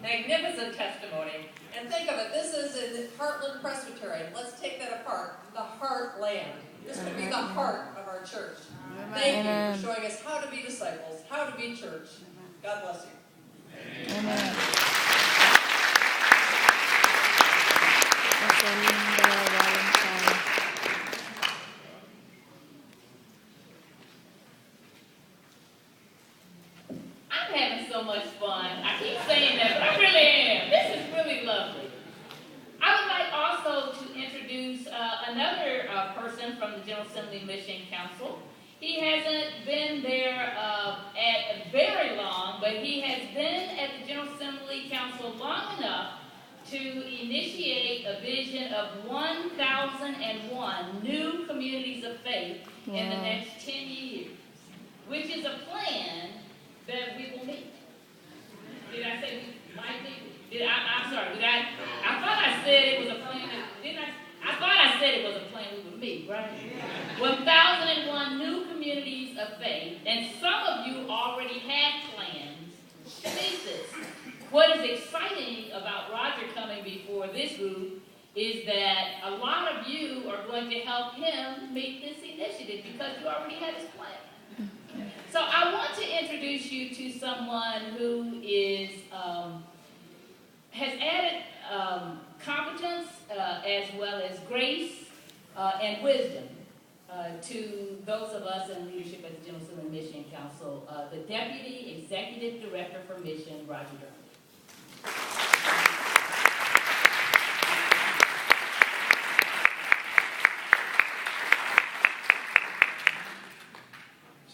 Magnificent testimony. And think of it, this is in Heartland Presbyterian. Let's take that apart. The Heartland. This could be the heart of our church. Thank you for showing us how to be disciples, how to be church. God bless you. Amen. I'm having so much fun. I keep saying that, but I really am. This is really lovely. I would like also to introduce another person from the General Assembly Mission Council. He hasn't been there at very long, but he has been at the General Assembly Council long enough to initiate a vision of 1,001 new communities of faith in the next 10 years, which is a plan that we will meet. Did I say we might meet? I'm sorry. I thought I said it was a plan. I thought I said it was a plan we would meet, right? 1,001 new communities of faith, and some of you already have plans to meet this. What is exciting about Roger coming before this group is that a lot of you are going to help him meet this initiative because you already have his plan. So I want to introduce you to someone who is has added competence as well as grace and wisdom to those of us in leadership at the General Assembly Mission Council. The Deputy Executive Director for Mission, Roger Durham.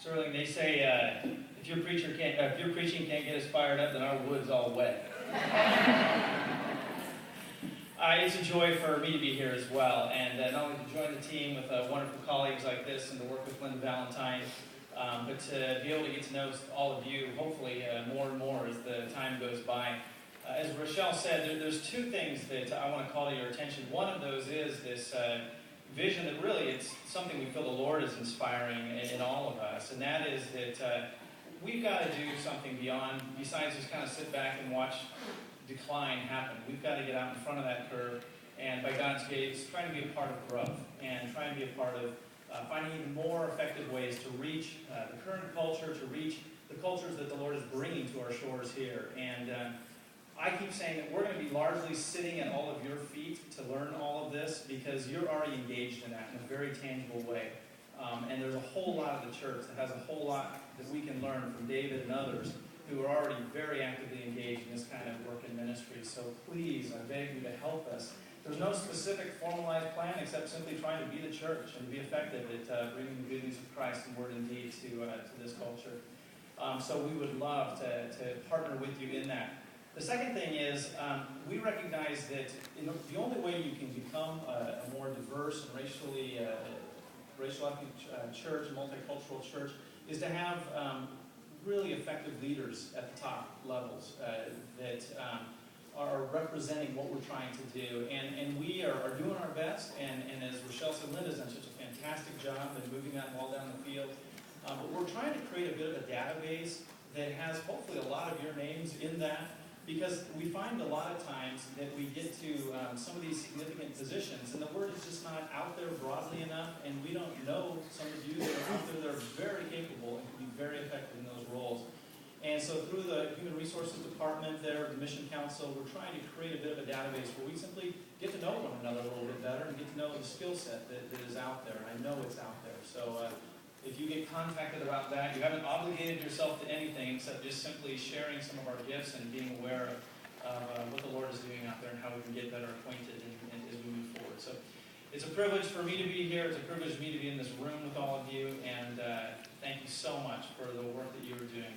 Sterling, they say if your preaching can't get us fired up, then our wood's all wet. It's a joy for me to be here as well, and not only to join the team with wonderful colleagues like this and to work with Linda Valentine, but to be able to get to know all of you, hopefully more and more as the time goes by. As Rochelle said, there's two things that I want to call to your attention. One of those is this vision that really it's something we feel the Lord is inspiring in all of us, and that is that we've got to do something besides just kind of sit back and watch decline happen. We've got to get out in front of that curve, and by God's grace, try to be a part of growth and try and be a part of finding even more effective ways to reach the current culture, to reach the cultures that the Lord is bringing to our shores here. And I keep saying that we're going to be largely sitting at all of your feet to learn all of this because you're already engaged in that in a very tangible way. And there's a whole lot of the church that has a whole lot that we can learn from David and others who are already very actively engaged in this kind of work and ministry. So please, I beg you to help us. There's no specific formalized plan except simply trying to be the church and be effective at bringing the good news of Christ in word and deed to this culture. So we would love to partner with you in that. The second thing is we recognize that the only way you can become a more diverse and racial ethnic church, a multicultural church, is to have really effective leaders at the top levels that are representing what we're trying to do. And we are doing our best, and as Rochelle said, Linda's done such a fantastic job in moving that ball down the field. But we're trying to create a bit of a database that has hopefully a lot of your names in that, because we find a lot of times that we get to some of these significant positions, and the word is just not out there broadly enough, and we don't know some of you that are out there that are very capable and can be very effective in those roles. And so through the Human Resources Department there, the Mission Council, we're trying to create a bit of a database where we simply get to know one another a little bit better and get to know the skill set that is out there. And I know it's out there. So if you get contacted about that, you haven't obligated yourself to anything except just simply sharing some of our gifts and being aware of what the Lord is doing out there and how we can get better acquainted as we move forward. So it's a privilege for me to be here. It's a privilege for me to be in this room with all of you. And thank you so much for the work that you are doing.